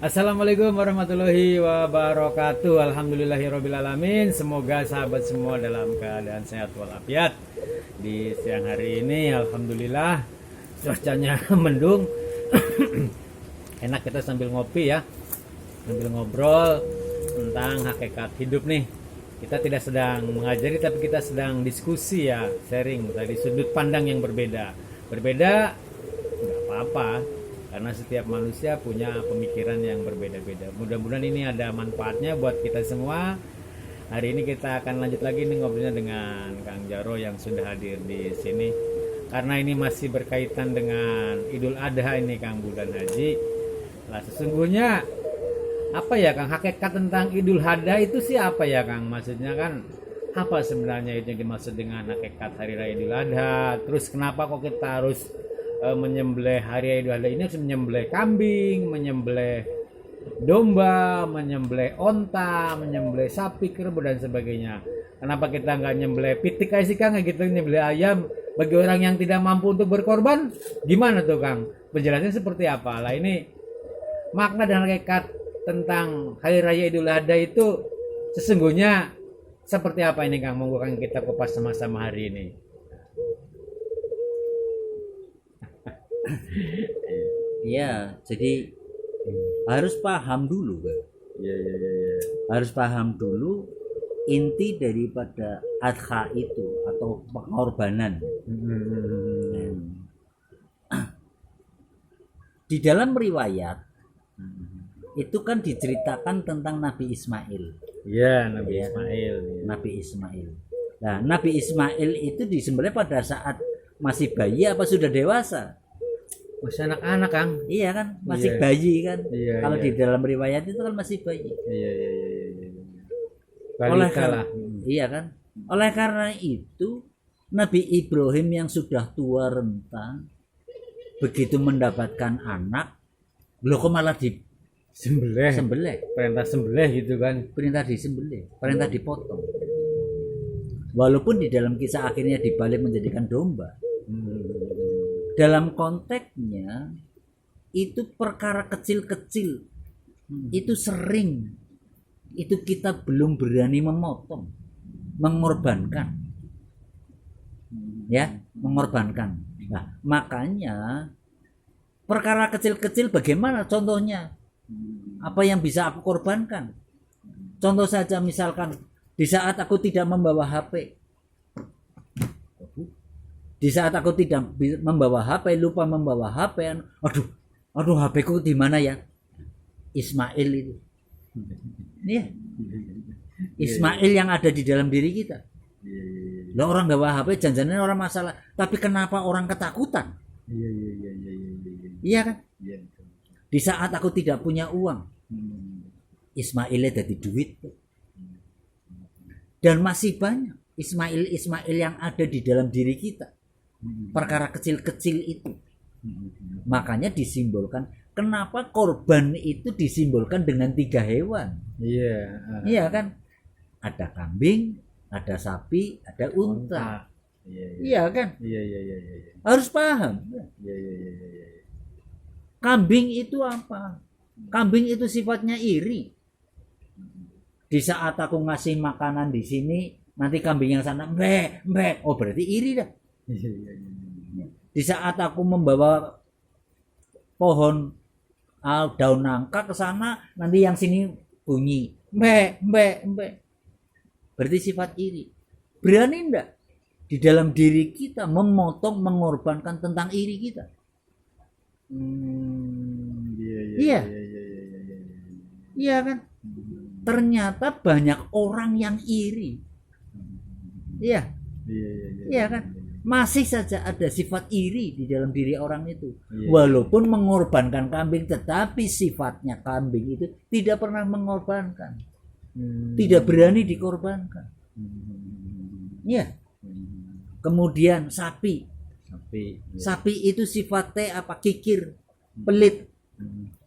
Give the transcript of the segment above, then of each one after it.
Assalamualaikum warahmatullahi wabarakatuh. Alhamdulillahirrabbilalamin. Semoga sahabat semua dalam keadaan sehat walafiat. Di siang hari ini alhamdulillah cuacanya mendung. Enak kita sambil ngopi ya, sambil ngobrol tentang hakikat hidup nih. Kita tidak sedang mengajari tapi kita sedang diskusi ya, sharing dari sudut pandang yang berbeda. Berbeda nggak apa-apa, karena setiap manusia punya pemikiran yang berbeda-beda. Mudah-mudahan ini ada manfaatnya buat kita semua. Hari ini kita akan lanjut lagi nih ngobrolnya dengan Kang Jaro yang sudah hadir di sini. Karena ini masih berkaitan dengan Idul Adha ini Kang Bulan Haji. Lah sesungguhnya apa ya Kang, hakikat tentang Idul Adha itu sih apa ya Kang? Maksudnya kan apa sebenarnya itu yang dimaksud dengan hakikat Hari Raya Idul Adha? Terus kenapa kok kita harus menyembelih Hari Raya Idul Adha ini, harus menyembelih kambing, menyembelih domba, menyembelih onta, menyembelih sapi, kerbau dan sebagainya? Kenapa kita nggak nyembelih pitik aja sih Kang, gitu, nyembelih ayam bagi orang yang tidak mampu untuk berkorban? Gimana tuh Kang? Penjelasannya seperti apa? Lah ini makna dan hakikat tentang Hari Raya Idul Adha itu sesungguhnya seperti apa ini Kang? Monggo Kang kita kupas sama-sama hari ini. Ya, jadi harus paham dulu kan. Ya. Harus paham dulu inti daripada adha itu atau pengorbanan. Di dalam riwayat itu kan diceritakan tentang Nabi Ismail. Ya, Nabi Ismail. Nabi Ismail. Nah, Nabi Ismail itu disembelih pada saat masih bayi apa sudah dewasa? Masih anak-anak Kang. Iya kan, masih Iya. bayi kan. Iya, Kalau iya. di dalam riwayat itu kan masih bayi. Iya. Oleh Balita karena lah. iya kan, oleh karena itu Nabi Ibrahim yang sudah tua renta begitu mendapatkan anak, loh kok malah Sembelih. disembelih, Perintah sembelih gitu kan. perintah disembelih, perintah dipotong. Walaupun di dalam kisah akhirnya dibalik menjadikan domba. Dalam konteksnya itu perkara kecil-kecil, itu sering itu kita belum berani memotong, mengorbankan, ya, mengorbankan. Nah, makanya perkara kecil-kecil bagaimana contohnya? Apa yang bisa aku korbankan? Contoh saja misalkan di saat aku tidak membawa HP, di saat aku tidak membawa HP, lupa membawa HP, aduh HP ku di mana ya? Ismail itu. Iya. Ismail yang ada di dalam diri kita. Lah orang bawa HP jangan-jangan orang masalah, tapi kenapa orang ketakutan? Iya kan? Di saat aku tidak punya uang, Ismailnya jadi duit. Dan masih banyak Ismail yang ada di dalam diri kita. Perkara kecil-kecil itu. Makanya disimbolkan. Kenapa korban itu disimbolkan dengan 3 hewan? Iya. Iya kan? Ada kambing, ada sapi, ada unta. Iya kan? Iya. Harus paham. Iya. Kambing itu apa? Kambing itu sifatnya iri. Di saat aku ngasih makanan di sini, nanti kambing yang sana mbek. Oh berarti iri dah. Di saat aku membawa pohon daun nangka ke sana, nanti yang sini bunyi mbek. Berarti sifat iri. Berani enggak di dalam diri kita memotong, mengorbankan tentang iri kita? Iya. Iya kan? Ternyata banyak orang yang iri. Iya. Iya kan? Masih saja ada sifat iri di dalam diri orang itu. Walaupun mengorbankan kambing, tetapi sifatnya kambing itu tidak pernah mengorbankan. Tidak berani dikorbankan. Iya. Kemudian sapi. Sapi itu sifatnya apa? Kikir, pelit.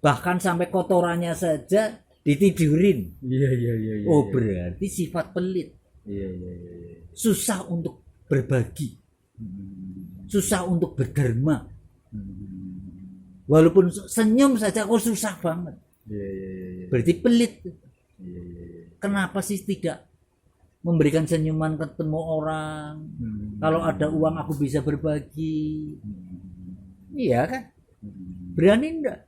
Bahkan sampai kotorannya saja ditidurin. Iya. Oh berarti sifat pelit. Iya. Susah untuk berbagi. Susah untuk berderma. Walaupun senyum saja kok susah banget. Iya, iya, iya, iya. Berarti pelit. Iya, iya, iya. Kenapa sih tidak memberikan senyuman ketemu orang? Kalau ada uang aku bisa berbagi. Iya kan? Berani enggak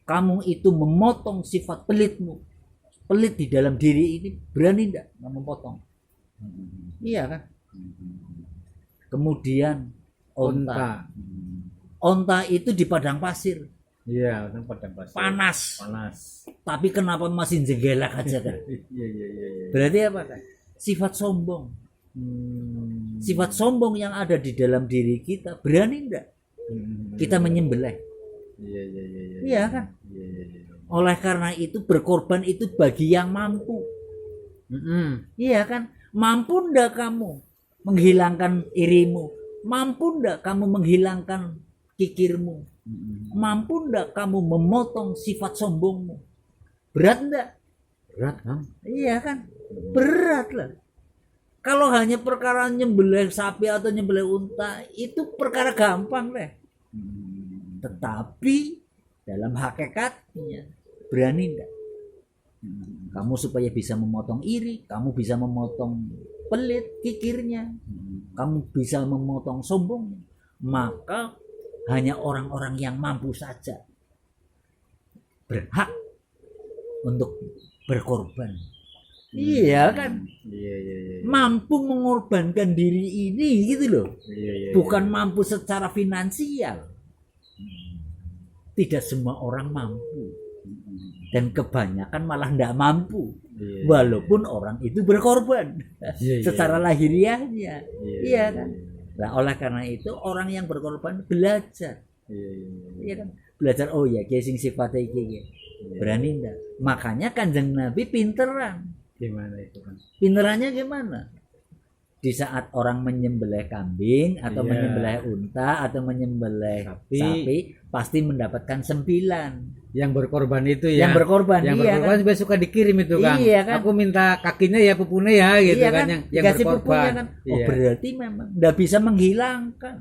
kamu itu memotong sifat pelitmu? Pelit di dalam diri ini, berani enggak kamu potong? Iya kan? Kemudian onta. Onta itu di padang pasir, Iya, kan padang pasir. panas. Panas. Tapi kenapa masih jegelak aja kan? Iya, iya, iya, iya. Berarti apa kan? Sifat sombong. Sifat sombong yang ada di dalam diri kita, berani enggak kita menyembelih? Iya, iya, iya, iya. Iya kan? Iya, iya, iya. Oleh karena itu berkorban itu bagi yang mampu. Iya kan? Mampu ndak kamu menghilangkan irimu? Mampu ndak kamu menghilangkan kikirmu? Mampu ndak kamu memotong sifat sombongmu? Berat ndak? Berat kan? Iya kan? Berat lah. Kalau hanya perkara nyembelih sapi atau nyembelih unta itu perkara gampang deh. Tetapi dalam hakikatnya berani enggak kamu supaya bisa memotong iri, kamu bisa memotong pelit kikirnya, kamu bisa memotong sombongnya, maka hanya orang-orang yang mampu saja berhak untuk berkorban. Iya kan? Iya, iya, iya. Mampu mengorbankan diri ini gitu loh. Iya, iya. Bukan mampu secara finansial. Tidak semua orang mampu. Dan kebanyakan malah tidak mampu. Iya, Walaupun orang itu berkorban iya, secara lahiriahnya. iya, Iya kan? Nah, oleh karena itu orang yang berkorban belajar. iya, iya, iya. Iya kan? Belajar oh ya sing sifatnya iki. Berani enggak? Makanya Kanjeng Nabi pinteran. Gimana itu kan? Pinterannya gimana? Di saat orang menyembelih kambing atau Iya. menyembelih unta atau menyembelih sapi pasti mendapatkan 9. Yang berkorban itu ya. Yang berkorban, Yang iya berkorban kan? juga suka dikirim itu kan. Iya kan? Aku minta kakinya ya, pupunya ya gitu Iya kan, kan? yang Dikasih berkorban. pupunya kan? Oh Iya. berarti memang nggak bisa menghilangkan.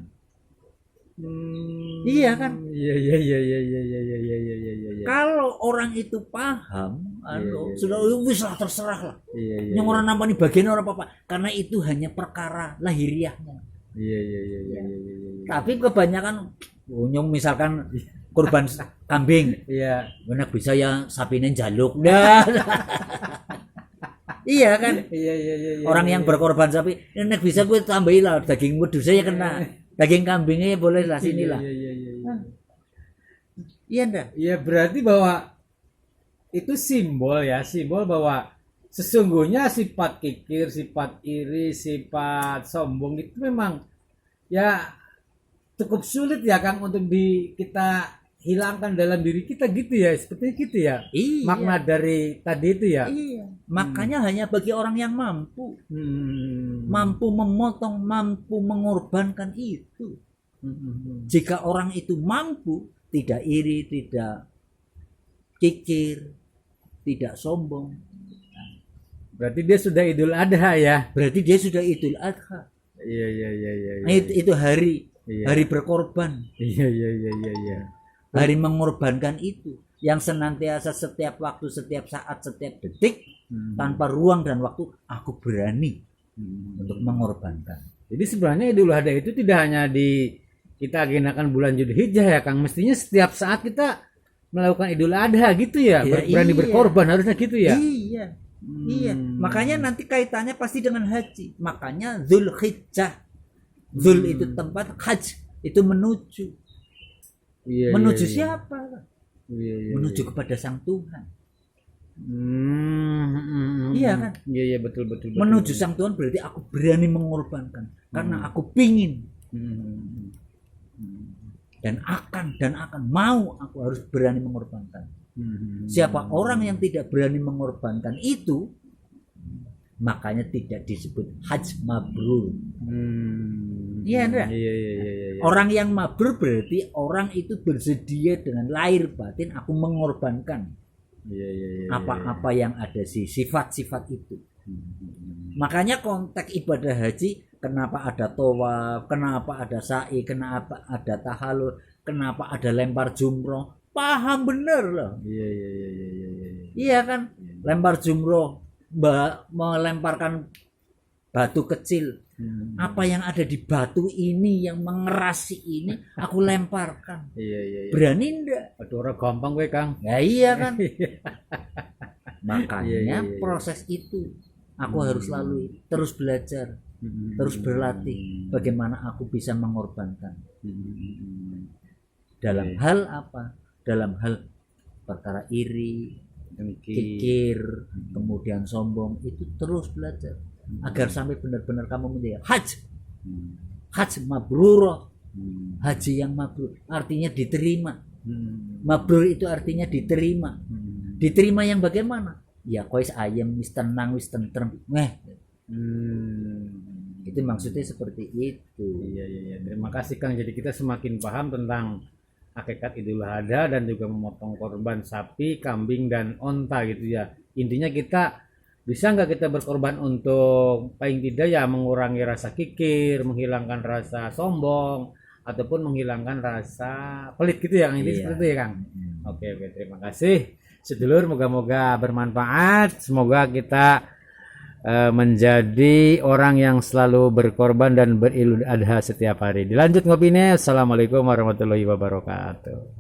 Iya kan? Iya, iya, iya, iya, iya, iya, iya, iya, iya, iya, iya. Kalau orang itu paham, Iya. sudah wis lah terserah lah. Iya, iya. Yang orang namanya bagian orang apa-apa, karena itu hanya perkara lahiriahnya. Iya, iya, iya, iya, iya, iya, iya. Tapi kebanyakan nyong misalkan kurban kambing, Iya. mana bisa ya sapinya jaluk dah. Iya kan? Iya, iya, iya, iya. Orang yang berkorban sapi, nek bisa gue tambahin lah daging wedhus saya kena. Daging kambingnya boleh lah sini lah. Iya, iya, iya, iya. Iya ndak? Iya, berarti bahwa itu simbol ya, simbol bahwa sesungguhnya sifat kikir, sifat iri, sifat sombong itu memang ya cukup sulit ya Kang untuk kita hilangkan dalam diri kita gitu ya, seperti gitu ya. Iya. Makna dari tadi itu ya. Iya. Makanya hanya bagi orang yang mampu, mampu memotong, mampu mengorbankan itu. Jika orang itu mampu, tidak iri, tidak kikir, tidak sombong, Berarti dia sudah Idul Adha ya. berarti dia sudah Idul Adha. Iya, iya, iya, iya. Nah, itu hari, Iya. hari berkorban, Iya, iya, iya, iya, iya. hari mengorbankan itu, yang senantiasa setiap waktu, setiap saat, setiap detik, tanpa ruang dan waktu, aku berani untuk mengorbankan. Jadi sebenarnya Idul Adha itu tidak hanya di kita agendakan bulan Dzulhijjah ya Kang, mestinya setiap saat kita melakukan Idul Adha gitu ya, Ya, berani iya. berkorban harusnya gitu ya. Iya, iya. Makanya nanti kaitannya pasti dengan haji. Makanya Dzulhijjah, Dzul itu tempat, Haj itu menuju. Iya, Menuju iya, siapa? Iya, iya, Menuju iya. kepada Sang Tuhan. Iya kan? Iya, iya, betul, betul, betul. Menuju Sang Tuhan berarti aku berani mengorbankan karena aku pingin dan akan mau aku harus berani mengorbankan. Siapa orang yang tidak berani mengorbankan itu, makanya tidak disebut haj mabrur. Iya, enggak? Iya, iya, iya, iya. Orang yang mabrur berarti orang itu bersedia dengan lahir batin aku mengorbankan Iya, iya, iya. apa-apa yang ada sifat-sifat itu. Makanya konteks ibadah haji, kenapa ada tawaf, kenapa ada sa'i, kenapa ada tahallul, kenapa ada lempar jumroh, paham bener loh. Iya, iya, iya, iya. Iya kan, lempar jumroh, melemparkan batu kecil. Apa yang ada di batu ini yang mengerasi ini aku lemparkan. Iya, iya, iya. Berani enggak? Aduh, orang gampang gue, Kang. Ya iya kan. Iya, Makanya iya, iya. proses itu aku harus lalui, terus belajar, terus berlatih bagaimana aku bisa mengorbankan. Dalam Iya. hal apa? Dalam hal perkara iri, kikir, kemudian sombong, itu terus belajar agar sampai benar-benar kamu menjadi haji mabrur, haji yang mabrur artinya diterima. Mabrur itu artinya diterima. Diterima yang bagaimana? Ya kois ayam wis tenang wis tentrem. Itu maksudnya seperti itu. Iya, iya, iya. Terima kasih, Kang. Jadi kita semakin paham tentang hakikat Idul Adha dan juga memotong korban sapi, kambing, dan onta gitu ya. Intinya kita bisa nggak kita berkorban untuk paling tidak ya mengurangi rasa kikir, menghilangkan rasa sombong, ataupun menghilangkan rasa pelit gitu ya. Ini Iya. seperti itu ya, Kang. Oke, oke. Terima kasih. Sedulur, moga-moga bermanfaat. Semoga kita menjadi orang yang selalu berkorban dan berilul adha setiap hari. Dilanjut ngopinya. Assalamualaikum warahmatullahi wabarakatuh.